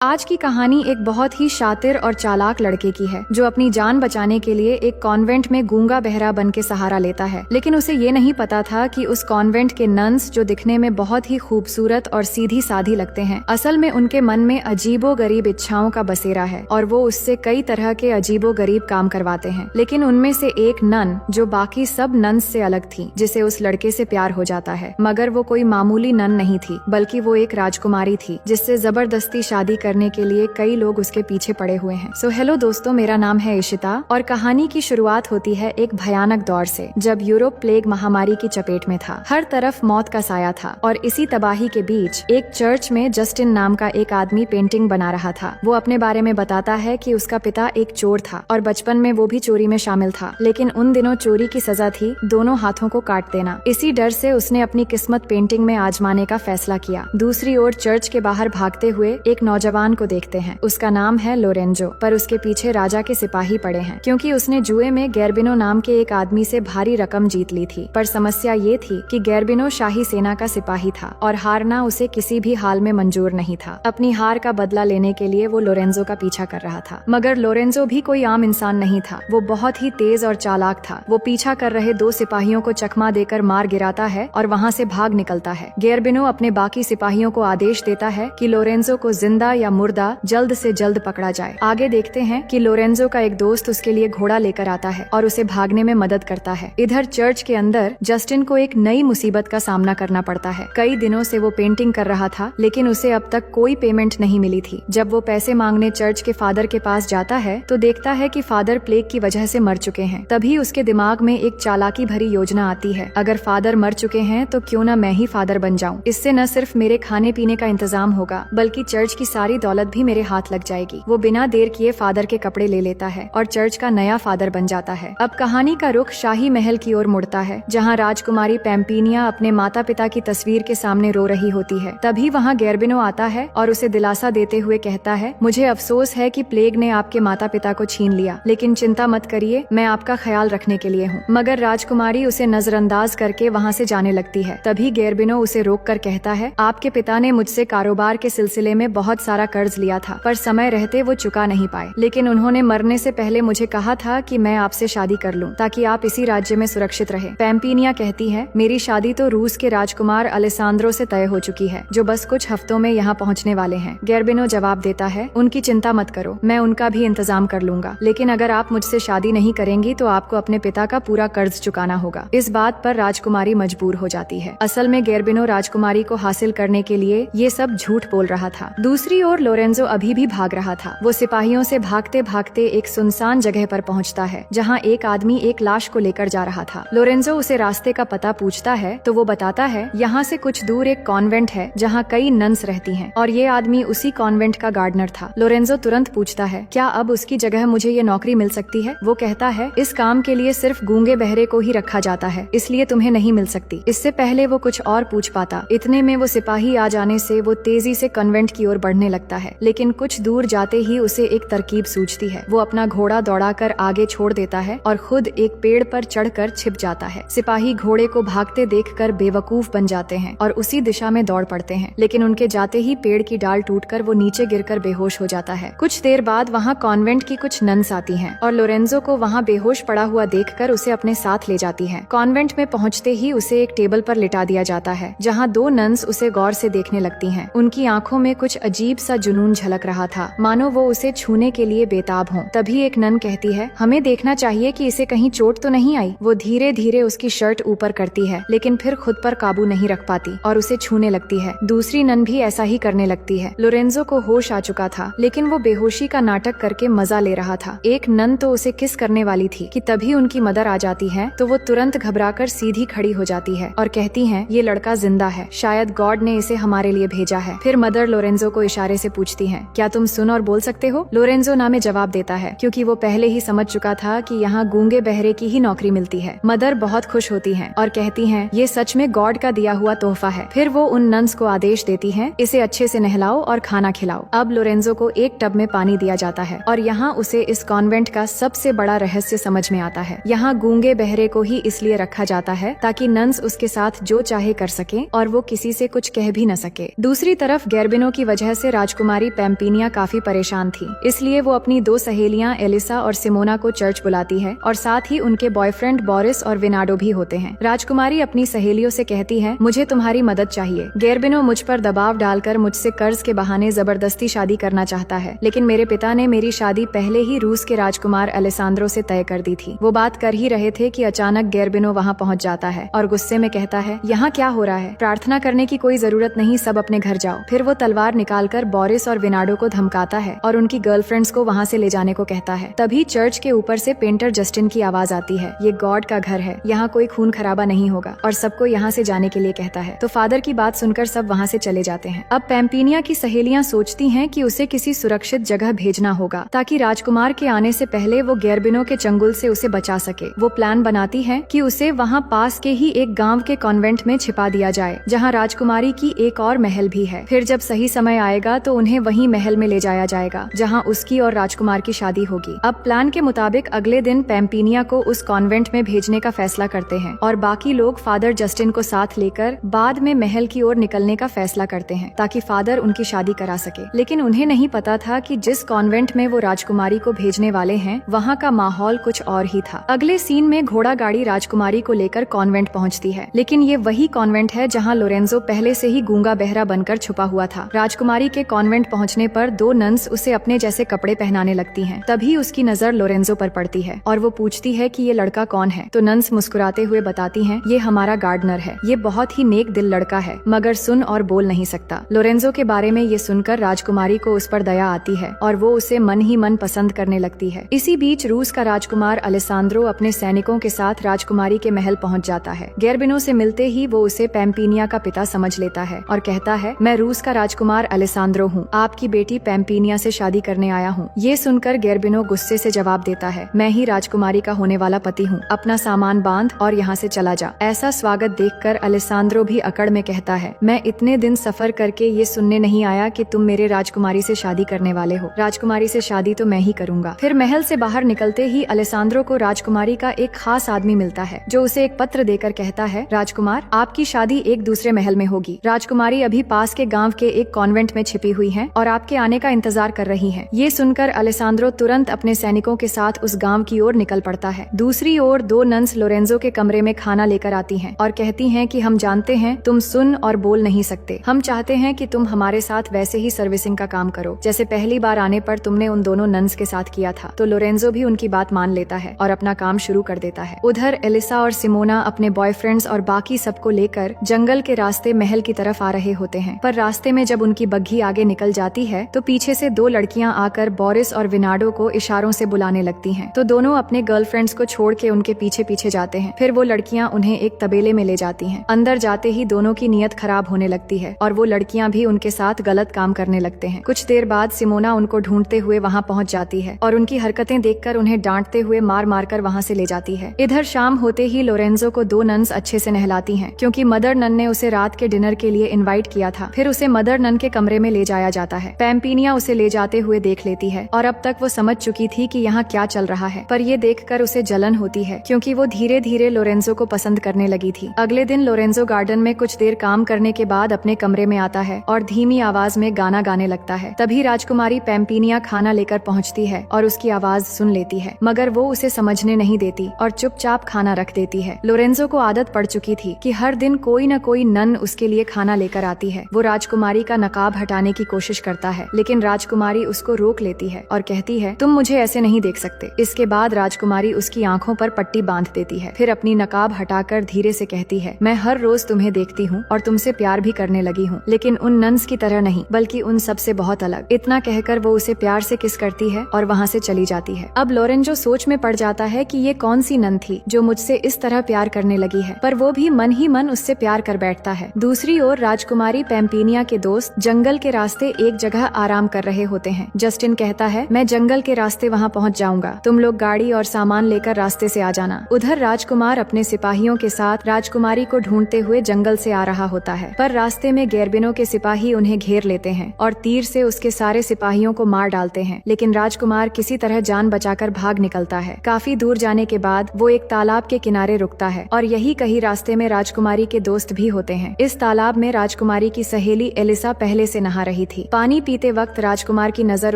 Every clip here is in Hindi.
आज की कहानी एक बहुत ही शातिर और चालाक लड़के की है जो अपनी जान बचाने के लिए एक कॉन्वेंट में गूंगा बहरा बन के सहारा लेता है। लेकिन उसे ये नहीं पता था कि उस कॉन्वेंट के नन्स जो दिखने में बहुत ही खूबसूरत और सीधी साधी लगते हैं, असल में उनके मन में अजीबो गरीब इच्छाओं का बसेरा है और वो उससे कई तरह के अजीबो गरीब काम करवाते हैं। लेकिन उनमें से एक नन जो बाकी सब नन्स से अलग थी, जिसे उस लड़के से प्यार हो जाता है, मगर वो कोई मामूली नन नहीं थी बल्कि वो एक राजकुमारी थी जिससे जबरदस्ती शादी करने के लिए कई लोग उसके पीछे पड़े हुए हैं। सो हेलो दोस्तों, मेरा नाम है इशिता और कहानी की शुरुआत होती है एक भयानक दौर से जब यूरोप प्लेग महामारी की चपेट में था। हर तरफ मौत का साया था और इसी तबाही के बीच एक चर्च में जस्टिन नाम का एक आदमी पेंटिंग बना रहा था। वो अपने बारे में बताता है कि उसका पिता एक चोर था और बचपन में वो भी चोरी में शामिल था, लेकिन उन दिनों चोरी की सजा थी दोनों हाथों को काट देना। इसी डर से उसने अपनी किस्मत पेंटिंग में आजमाने का फैसला किया। दूसरी ओर चर्च के बाहर भागते हुए एक नौजवान को देखते हैं। उसका नाम है लोरेंजो, पर उसके पीछे राजा के सिपाही पड़े हैं क्योंकि उसने जुए में गैर्बिनो नाम के एक आदमी से भारी रकम जीत ली थी। पर समस्या ये थी कि गैर्बिनो शाही सेना का सिपाही था और हारना उसे किसी भी हाल में मंजूर नहीं था। अपनी हार का बदला लेने के लिए वो लोरेंजो का पीछा कर रहा था, मगर लोरेंजो भी कोई आम इंसान नहीं था। वो बहुत ही तेज और चालाक था। वो पीछा कर रहे दो सिपाहियों को चकमा देकर मार गिराता है और वहाँ से भाग निकलता है। गैर्बिनो अपने बाकी सिपाहियों को आदेश देता है कि लोरेंजो को जिंदा या मुर्दा जल्द से जल्द पकड़ा जाए। आगे देखते हैं कि लोरेंजो का एक दोस्त उसके लिए घोड़ा लेकर आता है और उसे भागने में मदद करता है। इधर चर्च के अंदर जस्टिन को एक नई मुसीबत का सामना करना पड़ता है। कई दिनों से वो पेंटिंग कर रहा था, लेकिन उसे अब तक कोई पेमेंट नहीं मिली थी। जब वो पैसे मांगने चर्च के फादर के पास जाता है तो देखता है कि फादर प्लेग की वजह से मर चुके हैं। तभी उसके दिमाग में एक चालाकी भरी योजना आती है। अगर फादर मर चुके हैं तो क्यों न मैं ही फादर बन जाऊं। इससे न सिर्फ मेरे खाने पीने का इंतजाम होगा बल्कि चर्च की सारी दौलत भी मेरे हाथ लग जाएगी। वो बिना देर किए फादर के कपड़े ले लेता है और चर्च का नया फादर बन जाता है। अब कहानी का रुख शाही महल की ओर मुड़ता है, जहाँ राजकुमारी पैम्पिनिया अपने माता पिता की तस्वीर के सामने रो रही होती है। तभी वहाँ गैर्बिनो आता है और उसे दिलासा देते हुए कहता है, मुझे अफसोस है कि प्लेग ने आपके माता पिता को छीन लिया, लेकिन चिंता मत करिए, मैं आपका ख्याल रखने के लिए हूँ। मगर राजकुमारी उसे नजरअंदाज करके वहाँ से जाने लगती है। तभी गैर्बिनो उसे रोक कर कहता है, आपके पिता ने मुझसे कारोबार के सिलसिले में बहुत सारा कर्ज लिया था, पर समय रहते वो चुका नहीं पाए। लेकिन उन्होंने मरने से पहले मुझे कहा था कि मैं आपसे शादी कर लूं ताकि आप इसी राज्य में सुरक्षित रहे। पैम्पिनिया कहती है, मेरी शादी तो रूस के राजकुमार अलेसांद्रो से तय हो चुकी है, जो बस कुछ हफ्तों में यहाँ पहुँचने वाले हैं। गैर्बिनो जवाब देता है, उनकी चिंता मत करो, मैं उनका भी इंतजाम कर लूंगा, लेकिन अगर आप मुझसे शादी नहीं करेंगी तो आपको अपने पिता का पूरा कर्ज चुकाना होगा। इस बात पर राजकुमारी मजबूर हो जाती है। असल में गैर्बिनो राजकुमारी को हासिल करने के लिए ये सब झूठ बोल रहा था। दूसरी ओर लोरेंजो अभी भी भाग रहा था। वो सिपाहियों से भागते भागते एक सुनसान जगह पर पहुंचता है, जहां एक आदमी एक लाश को लेकर जा रहा था। लोरेंजो उसे रास्ते का पता पूछता है तो वो बताता है, यहाँ से कुछ दूर एक कॉन्वेंट है जहाँ कई नन्स रहती हैं और ये आदमी उसी कॉन्वेंट का गार्डनर था। लोरेंजो तुरंत पूछता है, क्या अब उसकी जगह मुझे ये नौकरी मिल सकती है? वो कहता है, इस काम के लिए सिर्फ गूंगे बहरे को ही रखा जाता है, इसलिए तुम्हें नहीं मिल सकती। इससे पहले वो कुछ और पूछ पाता। इतने में वो सिपाही आ जाने से वो तेजी से कॉन्वेंट की ओर बढ़ने लगता है, लेकिन कुछ दूर जाते ही उसे एक तरकीब सूझती है। वो अपना घोड़ा दौड़ाकर आगे छोड़ देता है और खुद एक पेड़ पर चढ़कर छिप जाता है। सिपाही घोड़े को भागते देखकर बेवकूफ बन जाते हैं और उसी दिशा में दौड़ पड़ते हैं, लेकिन उनके जाते ही पेड़ की डाल टूटकर वो नीचे गिरकर बेहोश हो जाता है। कुछ देर बाद वहाँ कॉन्वेंट की कुछ नन्स आती हैं और लोरेंजो को वहाँ बेहोश पड़ा हुआ देखकर उसे अपने साथ ले जाती हैं। कॉन्वेंट में पहुँचते ही उसे एक टेबल पर लिटा दिया जाता है, जहाँ दो नन्स उसे गौर से देखने लगती हैं। उनकी आंखों में कुछ अजीब सा जुनून झलक रहा था, मानो वो उसे छूने के लिए बेताब हों। तभी एक नन कहती है, हमें देखना चाहिए कि इसे कहीं चोट तो नहीं आई। वो धीरे धीरे उसकी शर्ट ऊपर करती है, लेकिन फिर खुद पर काबू नहीं रख पाती और उसे छूने लगती है। दूसरी नन भी ऐसा ही करने लगती है। लोरेंजो को होश आ चुका था, लेकिन वो बेहोशी का नाटक करके मजा ले रहा था। एक नन तो उसे किस करने वाली थी कि तभी उनकी मदर आ जाती है, तो वो तुरंत घबराकर सीधी खड़ी हो जाती है और कहती है, ये लड़का जिंदा है, शायद गॉड ने इसे हमारे लिए भेजा है। फिर मदर लोरेंजो को इशारे से पूछती है, क्या तुम सुन और बोल सकते हो? लोरेंजो ना में जवाब देता है, क्योंकि वो पहले ही समझ चुका था कि यहाँ गूंगे बहरे की ही नौकरी मिलती है। मदर बहुत खुश होती हैं और कहती हैं, ये सच में गॉड का दिया हुआ तोहफा है। फिर वो उन नन्स को आदेश देती हैं, इसे अच्छे से नहलाओ और खाना खिलाओ। अब लोरेंजो को एक टब में पानी दिया जाता है और यहाँ उसे इस कॉन्वेंट का सबसे बड़ा रहस्य समझ में आता है। यहाँ गूंगे बहरे को ही इसलिए रखा जाता है ताकि नन्स उसके साथ जो चाहे कर सके और वो किसी से कुछ कह भी न सके। दूसरी तरफ गैर्बिनो की वजह से राजकुमारी पैम्पिनिया काफी परेशान थी, इसलिए वो अपनी 2 सहेलियां एलिसा और सिमोना को चर्च बुलाती है और साथ ही उनके बॉयफ्रेंड बोरिस और विनाडो भी होते हैं। राजकुमारी अपनी सहेलियों से कहती है, मुझे तुम्हारी मदद चाहिए। गेर्बिनो मुझ पर दबाव डालकर मुझसे कर्ज के बहाने जबरदस्ती शादी करना चाहता है, लेकिन मेरे पिता ने मेरी शादी पहले ही रूस के राजकुमार अलेसांद्रो से तय कर दी थी। वो बात कर ही रहे थे कि अचानक गेर्बिनो वहाँ पहुँच जाता है और गुस्से में कहता है, यहाँ क्या हो रहा है? प्रार्थना करने की कोई जरूरत नहीं, सब अपने घर जाओ। फिर वो तलवार निकालकर बोरिस और विनाडो को धमकाता है और उनकी गर्लफ्रेंड्स को वहाँ से ले जाने को कहता है। तभी चर्च के ऊपर से पेंटर जस्टिन की आवाज आती है, ये गॉड का घर है, यहाँ कोई खून खराबा नहीं होगा, और सबको यहाँ से जाने के लिए कहता है। तो फादर की बात सुनकर सब वहाँ से चले जाते हैं। अब पैम्पिनिया की सहेलियाँ सोचती हैं कि उसे किसी सुरक्षित जगह भेजना होगा ताकि राजकुमार के आने से पहले वो गेर्बिनो के चंगुल से उसे बचा सके। वो प्लान बनाती है कि उसे वहाँ पास के ही एक गांव के कॉन्वेंट में छिपा दिया जाए, जहाँ राजकुमारी की एक और महल भी है। फिर जब सही समय आएगा तो उन्हें वही महल में ले जाया जाएगा जहाँ उसकी और राजकुमार की शादी होगी। अब प्लान के मुताबिक अगले दिन पैम्पिनिया को उस कॉन्वेंट में भेजने का फैसला करते हैं और बाकी लोग फादर जस्टिन को साथ लेकर बाद में महल की ओर निकलने का फैसला करते हैं ताकि फादर उनकी शादी करा सके। लेकिन उन्हें नहीं पता था कि जिस कॉन्वेंट में वो राजकुमारी को भेजने वाले हैं वहाँ का माहौल कुछ और ही था। अगले सीन में घोड़ा गाड़ी राजकुमारी को लेकर कॉन्वेंट पहुँचती है, लेकिन ये वही कॉन्वेंट है जहाँ लोरेंजो पहले से ही गूंगा बहरा बनकर छुपा हुआ था। राजकुमारी के कॉन्वेंट पहुँचने पर 2 नन्स उसे अपने जैसे कपड़े पहनाने लगती हैं। तभी उसकी नजर लोरेंजो पर पड़ती है और वो पूछती है कि ये लड़का कौन है। तो नन्स मुस्कुराते हुए बताती हैं, ये हमारा गार्डनर है, ये बहुत ही नेक दिल लड़का है, मगर सुन और बोल नहीं सकता। लोरेंजो के बारे में ये सुनकर राजकुमारी को उस पर दया आती है और वो उसे मन ही मन पसंद करने लगती है। इसी बीच रूस का राजकुमार अलेसांद्रो अपने सैनिकों के साथ राजकुमारी के महल पहुंच जाता है। गेर्बिनो से मिलते ही वो उसे पैम्पिनिया का पिता समझ लेता है और कहता है, मैं रूस का राजकुमार अलेसांद्रो हूँ, आपकी बेटी पैम्पिनिया से शादी करने आया हूँ। ये सुनकर गेर्बिनो गुस्से से जवाब देता है, मैं ही राजकुमारी का होने वाला पति हूँ, अपना सामान बांध और यहाँ से चला जा। ऐसा स्वागत देखकर अलेसांद्रो भी अकड़ में कहता है, मैं इतने दिन सफर करके ये सुनने नहीं आया कि तुम मेरे राजकुमारी से शादी करने वाले हो। राजकुमारी से शादी तो मैं ही करूंगा। फिर महल से बाहर निकलते ही अलेसांद्रो को राजकुमारी का एक खास आदमी मिलता है जो उसे एक पत्र देकर कहता है, राजकुमार आपकी शादी एक दूसरे महल में होगी। राजकुमारी अभी पास के गांव के एक कॉन्वेंट में छिपी हुई है और आपके आने का इंतजार कर रही है। ये सुनकर अलेसांद्रो तुरंत अपने सैनिकों के साथ उस गांव की ओर निकल पड़ता है। दूसरी ओर 2 नन्स लोरेंजो के कमरे में खाना लेकर आती हैं और कहती हैं कि हम जानते हैं तुम सुन और बोल नहीं सकते, हम चाहते हैं कि तुम हमारे साथ वैसे ही सर्विसिंग का काम करो जैसे पहली बार आने पर तुमने उन दोनों नन्स के साथ किया था। तो लोरेंजो भी उनकी बात मान लेता है और अपना काम शुरू कर देता है। उधर एलिसा और सिमोना अपने बॉयफ्रेंड्स और बाकी सबको लेकर जंगल के रास्ते महल की तरफ आ रहे होते हैं, पर रास्ते में जब उनकी बग्घी आगे निकल जाती है तो पीछे से 2 लड़कियां आकर बोरिस और विनाडो को इशारों से बुलाने लगती हैं। तो दोनों अपने गर्लफ्रेंड्स को छोड़ के उनके पीछे पीछे जाते हैं। फिर वो लड़कियां उन्हें एक तबेले में ले जाती हैं। अंदर जाते ही दोनों की नीयत खराब होने लगती है और वो लड़कियां भी उनके साथ गलत काम करने लगते हैं। कुछ देर बाद सिमोना उनको ढूंढते हुए वहाँ पहुँच जाती है और उनकी हरकतें देखकर उन्हें डांटते हुए मार मार कर वहाँ से ले जाती है। इधर शाम होते ही लोरेंजो को 2 नन्स अच्छे से नहलाती हैं क्योंकि मदर नन ने उसे रात के डिनर के लिए इनवाइट किया था। फिर उसे मदर नन के कमरे में ले जाया जाता है। पैम्पिनिया उसे ले जाते हुए देख लेती है और अब तक वो समझ चुकी थी कि यहाँ क्या चल रहा है, पर ये देखकर उसे जलन होती है क्योंकि वो धीरे धीरे लोरेंजो को पसंद करने लगी थी। अगले दिन लोरेंजो गार्डन में कुछ देर काम करने के बाद अपने कमरे में आता है और धीमी आवाज में गाना गाने लगता है। तभी राजकुमारी पैम्पिनिया खाना लेकर पहुँचती है और उसकी आवाज सुन लेती है, मगर वो उसे समझने नहीं देती और चुपचाप खाना रख देती है। लोरेंजो को आदत पड़ चुकी थी कि हर दिन कोई न कोई नन उसके लिए खाना लेकर आती है। वो राजकुमारी का नकाब हटाने की कोशिश करता है, लेकिन राजकुमारी उसको रोक लेती है और कहती है, तुम मुझे ऐसे नहीं देख सकते। इसके बाद राजकुमारी उसकी आंखों पर पट्टी बांध देती है। फिर अपनी नकाब हटाकर धीरे से कहती है, मैं हर रोज तुम्हें देखती हूँ और तुमसे प्यार भी करने लगी हूँ, लेकिन उन नन्स की तरह नहीं, बल्कि उन सब से बहुत अलग। इतना कहकर वो उसे प्यार से किस करती है और वहाँ से चली जाती है। अब लोरेंजो सोच में पड़ जाता है कि ये कौन सी नन थी जो मुझसे इस तरह प्यार करने लगी है, पर वो भी मन ही मन उससे प्यार कर बैठता है। दूसरी ओर राजकुमारी पैम्पिनिया के दोस्त जंगल के रास्ते एक जगह आराम कर रहे होते हैं। जस्टिन कहता है, मैं जंगल के रास्ते वहाँ पहुँच जाऊंगा, तुम लोग गाड़ी और सामान लेकर रास्ते से आ जाना। उधर राजकुमार अपने सिपाहियों के साथ राजकुमारी को ढूंढते हुए जंगल से आ रहा होता है, पर रास्ते में गेर्बिनो के सिपाही उन्हें घेर लेते हैं और तीर से उसके सारे सिपाहियों को मार डालते हैं, लेकिन राजकुमार किसी तरह जान बचाकर भाग निकलता है। काफी दूर जाने के बाद वो एक तालाब के किनारे रुकता है और यही कहीं रास्ते में राजकुमारी के दोस्त भी होते हैं। इस तालाब में राजकुमारी की सहेली एलिसा पहले से नहा रही रही थी। पानी पीते वक्त राजकुमार की नजर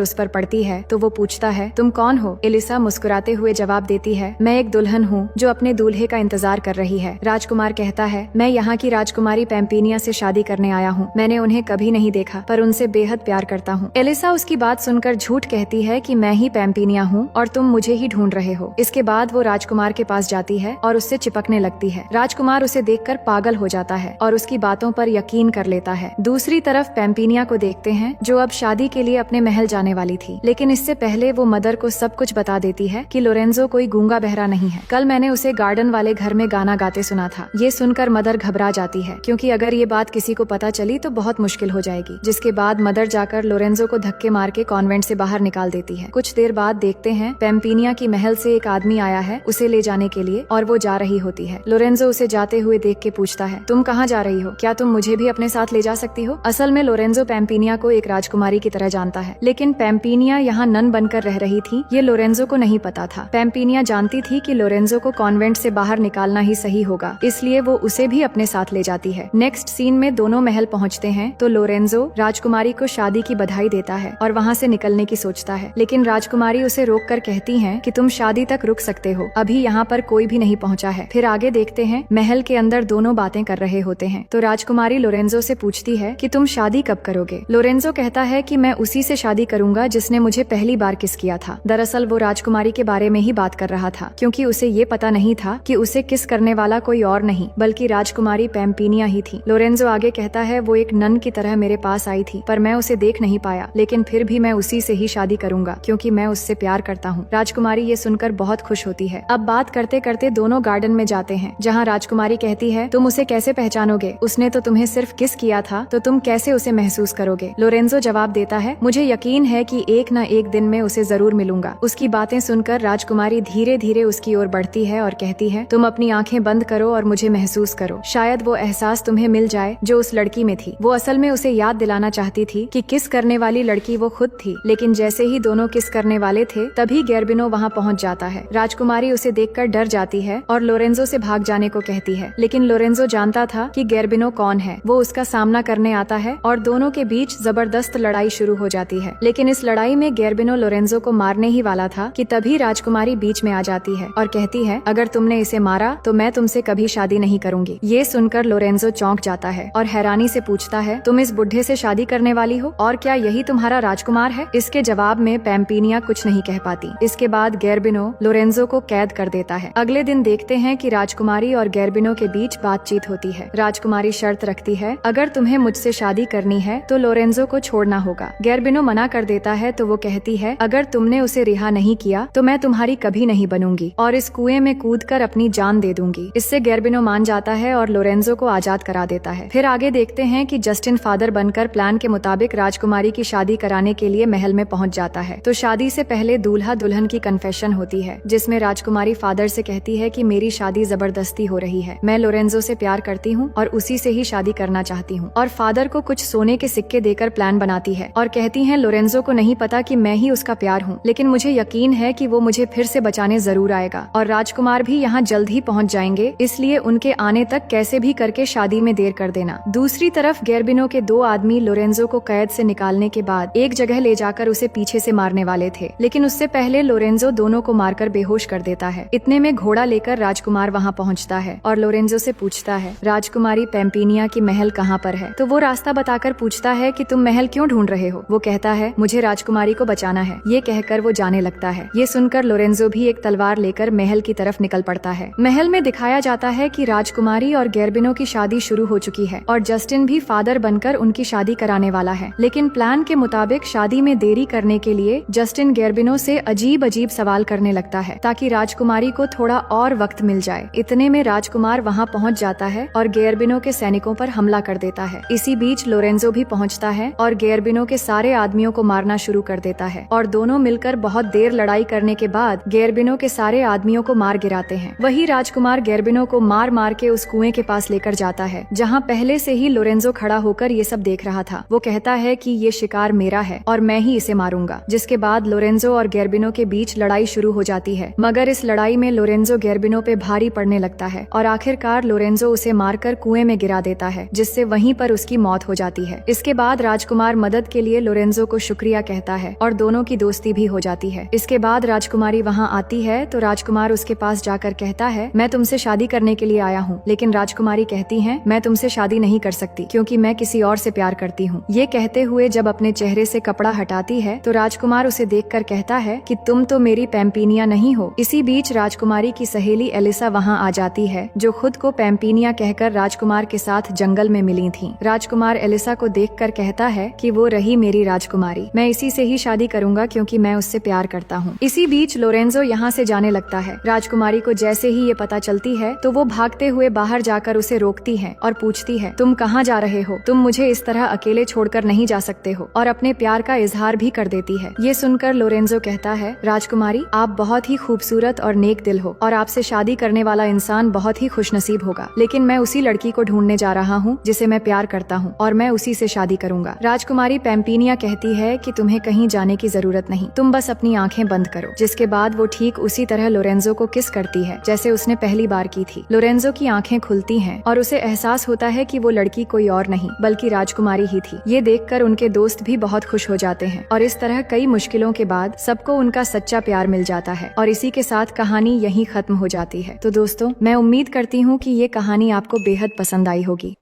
उस पर पड़ती है तो वो पूछता है, तुम कौन हो? एलिसा मुस्कुराते हुए जवाब देती है, मैं एक दुल्हन हूँ जो अपने दूल्हे का इंतजार कर रही है। राजकुमार कहता है, मैं यहाँ की राजकुमारी पैम्पिनिया से शादी करने आया हूँ। मैंने उन्हें कभी नहीं देखा पर उनसे बेहद प्यार करता हूँ। एलिसा उसकी बात सुनकर झूठ कहती है कि मैं ही पैम्पिनिया हूँ और तुम मुझे ही ढूंढ रहे हो। इसके बाद वो राजकुमार के पास जाती है और उससे चिपकने लगती है। राजकुमार उसे देखकर पागल हो जाता है और उसकी बातों पर यकीन कर लेता है। दूसरी तरफ पैम्पिनिया को देखते हैं जो अब शादी के लिए अपने महल जाने वाली थी, लेकिन इससे पहले वो मदर को सब कुछ बता देती है कि लोरेंजो कोई गूंगा बहरा नहीं है। कल मैंने उसे गार्डन वाले घर में गाना गाते सुना था। ये सुनकर मदर घबरा जाती है क्योंकि अगर ये बात किसी को पता चली तो बहुत मुश्किल हो जाएगी। जिसके बाद मदर जाकर लोरेंजो को धक्के मार के कॉन्वेंट से बाहर निकाल देती है। कुछ देर बाद देखते हैं पैम्पिनिया की महल से एक आदमी आया है उसे ले जाने के लिए और वो जा रही होती है। लोरेंजो उसे जाते हुए देख के पूछता है, तुम कहाँ जा रही हो? क्या तुम मुझे भी अपने साथ ले जा सकती हो? असल में लोरेंजो पैम्पिनिया को एक राजकुमारी की तरह जानता है, लेकिन पैम्पिनिया यहाँ नन बनकर रह रही थी ये लोरेंजो को नहीं पता था। पैम्पिनिया जानती थी कि लोरेंजो को कॉन्वेंट से बाहर निकालना ही सही होगा, इसलिए वो उसे भी अपने साथ ले जाती है। नेक्स्ट सीन में दोनों महल पहुँचते हैं तो लोरेंजो राजकुमारी को शादी की बधाई देता है और वहाँ से निकलने की सोचता है, लेकिन राजकुमारी उसे रोक कर कहती है कि तुम शादी तक रुक सकते हो, अभी यहाँ पर कोई भी नहीं पहुँचा है। फिर आगे देखते हैं महल के अंदर दोनों बातें कर रहे होते हैं तो राजकुमारी लोरेंजो से पूछती है कि तुम शादी कब करोगे? लोरेंजो कहता है कि मैं उसी से शादी करूंगा जिसने मुझे पहली बार किस किया था। दरअसल वो राजकुमारी के बारे में ही बात कर रहा था क्योंकि उसे ये पता नहीं था कि उसे किस करने वाला कोई और नहीं बल्कि राजकुमारी पैम्पिनिया ही थी। लोरेंजो आगे कहता है, वो एक नन की तरह मेरे पास आई थी पर मैं उसे देख नहीं पाया, लेकिन फिर भी मैं उसी से ही शादी करूंगा क्योंकि मैं उससे प्यार करता हूँ। राजकुमारी ये सुनकर बहुत खुश होती है। अब बात करते करते दोनों गार्डन में जाते हैं जहाँ राजकुमारी कहती है, तुम उसे कैसे पहचानोगे? उसने तो तुम्हें सिर्फ किस किया था तो तुम कैसे उसे महसूस करोगे? लोरेंजो जवाब देता है, मुझे यकीन है कि एक न एक दिन में उसे जरूर मिलूंगा। उसकी बातें सुनकर राजकुमारी धीरे धीरे उसकी ओर बढ़ती है और कहती है, तुम अपनी आंखें बंद करो और मुझे महसूस करो, शायद वो एहसास तुम्हें मिल जाए जो उस लड़की में थी। वो असल में उसे याद दिलाना चाहती थी कि किस करने वाली लड़की वो खुद थी, लेकिन जैसे ही दोनों किस करने वाले थे तभी गेर्बिनो वहाँ पहुँच जाता है। राजकुमारी उसे देखकर डर जाती है और लोरेंजो से भाग जाने को कहती है, लेकिन लोरेंजो जानता था कि गेर्बिनो कौन है। वो उसका सामना करने आता है और दोनों के बीच जबरदस्त लड़ाई शुरू हो जाती है। लेकिन इस लड़ाई में गेर्बिनो लोरेंजो को मारने ही वाला था कि तभी राजकुमारी बीच में आ जाती है और कहती है, अगर तुमने इसे मारा तो मैं तुमसे कभी शादी नहीं करूंगी। ये सुनकर लोरेंजो चौंक जाता है और हैरानी से पूछता है, तुम इस बुढ़े से शादी करने वाली हो और क्या यही तुम्हारा राजकुमार है? इसके जवाब में पैम्पिनिया कुछ नहीं कह पाती। इसके बाद गेर्बिनो लोरेंजो को कैद कर देता है। अगले दिन देखते हैं कि राजकुमारी और गेर्बिनो के बीच बातचीत होती है। राजकुमारी शर्त रखती है, अगर तुम्हें मुझसे शादी करनी है तो लोरेंजो को छोड़ना होगा। गेर्बिनो मना कर देता है तो वो कहती है, अगर तुमने उसे रिहा नहीं किया तो मैं तुम्हारी कभी नहीं बनूंगी और इस कुएं में कूदकर अपनी जान दे दूंगी। इससे गेर्बिनो मान जाता है और लोरेंजो को आजाद करा देता है। फिर आगे देखते हैं कि जस्टिन फादर बनकर प्लान के मुताबिक राजकुमारी की शादी कराने के लिए महल में पहुंच जाता है। तो शादी से पहले दूल्हा दुल्हन की कन्फेशन होती है जिसमें राजकुमारी फादर से कहती है कि मेरी शादी जबरदस्ती हो रही है, मैं लोरेंजो से प्यार करती हूँ और उसी से ही शादी करना चाहती हूँ। और फादर को कुछ सोने के सिक्के देकर प्लान बनाती है और कहती है, लोरेंजो को नहीं पता कि मैं ही उसका प्यार हूँ, लेकिन मुझे यकीन है कि वो मुझे फिर से बचाने जरूर आएगा और राजकुमार भी यहाँ जल्द ही पहुँच जाएंगे, इसलिए उनके आने तक कैसे भी करके शादी में देर कर देना। दूसरी तरफ गेर्बिनो के दो आदमी लोरेंजो को कैद से निकालने के बाद एक जगह ले जाकर उसे पीछे से मारने वाले थे, लेकिन उससे पहले लोरेंजो दोनों को मारकर बेहोश कर देता है। इतने में घोड़ा लेकर राजकुमार वहाँ पहुँचता है और लोरेंजो से पूछता है, राजकुमारी पैम्पिनिया की महल कहाँ पर है? तो वो रास्ता बताकर पूछता है कि तुम महल क्यों ढूंढ रहे हो? वो कहता है, मुझे राजकुमारी को बचाना है। ये कहकर वो जाने लगता है। ये सुनकर लोरेंजो भी एक तलवार लेकर महल की तरफ निकल पड़ता है। महल में दिखाया जाता है कि राजकुमारी और गेर्बिनो की शादी शुरू हो चुकी है और जस्टिन भी फादर बनकर उनकी शादी कराने वाला है, लेकिन प्लान के मुताबिक शादी में देरी करने के लिए जस्टिन गेर्बिनो से अजीब अजीब सवाल करने लगता है ताकि राजकुमारी को थोड़ा और वक्त मिल जाए। इतने में राजकुमार वहाँ पहुँच जाता है और गेर्बिनो के सैनिकों पर हमला कर देता है। इसी बीच लोरेंजो भी पहुँचता है और गेर्बिनो के सारे आदमियों को मारना शुरू कर देता है और दोनों मिलकर बहुत देर लड़ाई करने के बाद गेर्बिनो के सारे आदमियों को मार गिराते हैं। वही राजकुमार गेर्बिनो को मार मार के उस कुएं के पास लेकर जाता है जहाँ पहले से ही लोरेंजो खड़ा होकर ये सब देख रहा था। वो कहता है कि ये शिकार मेरा है और मैं ही इसे मारूंगा। जिसके बाद लोरेंजो और गेर्बिनो के बीच लड़ाई शुरू हो जाती है, मगर इस लड़ाई में लोरेंजो गेर्बिनो पे भारी पड़ने लगता है और आखिरकार लोरेंजो उसे मारकर कुएं में गिरा देता है, जिससे वहीं पर उसकी मौत हो जाती है। इसके बाद बाद राजकुमार मदद के लिए लोरेंजो को शुक्रिया कहता है और दोनों की दोस्ती भी हो जाती है। इसके बाद राजकुमारी वहाँ आती है तो राजकुमार उसके पास जाकर कहता है, मैं तुमसे शादी करने के लिए आया हूँ। लेकिन राजकुमारी कहती है, मैं तुमसे शादी नहीं कर सकती क्योंकि मैं किसी और से प्यार करती हूँ। ये कहते हुए जब अपने चेहरे से कपड़ा हटाती है तो राजकुमार उसे देखकर कहता है कि तुम तो मेरी पैम्पीनिया नहीं हो। इसी बीच राजकुमारी की सहेली एलिसा वहाँ आ जाती है, जो खुद को पैम्पीनिया कहकर राजकुमार के साथ जंगल में मिली थी। राजकुमार एलिसा को देखकर कहता है कि वो रही मेरी राजकुमारी, मैं इसी से ही शादी करूंगा क्योंकि मैं उससे प्यार करता हूँ। इसी बीच लोरेंजो यहाँ से जाने लगता है। राजकुमारी को जैसे ही ये पता चलती है तो वो भागते हुए बाहर जाकर उसे रोकती है और पूछती है, तुम कहाँ जा रहे हो? तुम मुझे इस तरह अकेले छोड़कर नहीं जा सकते हो, और अपने प्यार का इजहार भी कर देती है। ये सुनकर लोरेंजो कहता है, राजकुमारी आप बहुत ही खूबसूरत और नेक दिल हो और आपसे शादी करने वाला इंसान बहुत ही खुशनसीब होगा, लेकिन मैं उसी लड़की को ढूंढने जा रहा हूँ जिसे मैं प्यार करता हूँ और मैं उसी से शादी करूंगा। राजकुमारी पैम्पीनिया कहती है कि तुम्हें कहीं जाने की जरूरत नहीं, तुम बस अपनी आंखें बंद करो। जिसके बाद वो ठीक उसी तरह लोरेंजो को किस करती है जैसे उसने पहली बार की थी। लोरेंजो की आंखें खुलती हैं और उसे एहसास होता है कि वो लड़की कोई और नहीं बल्कि राजकुमारी ही थी। ये देखकर उनके दोस्त भी बहुत खुश हो जाते हैं और इस तरह कई मुश्किलों के बाद सबको उनका सच्चा प्यार मिल जाता है और इसी के साथ कहानी यहीं खत्म हो जाती है। तो दोस्तों, मैं उम्मीद करती हूँ कि ये कहानी आपको बेहद पसंद आई होगी।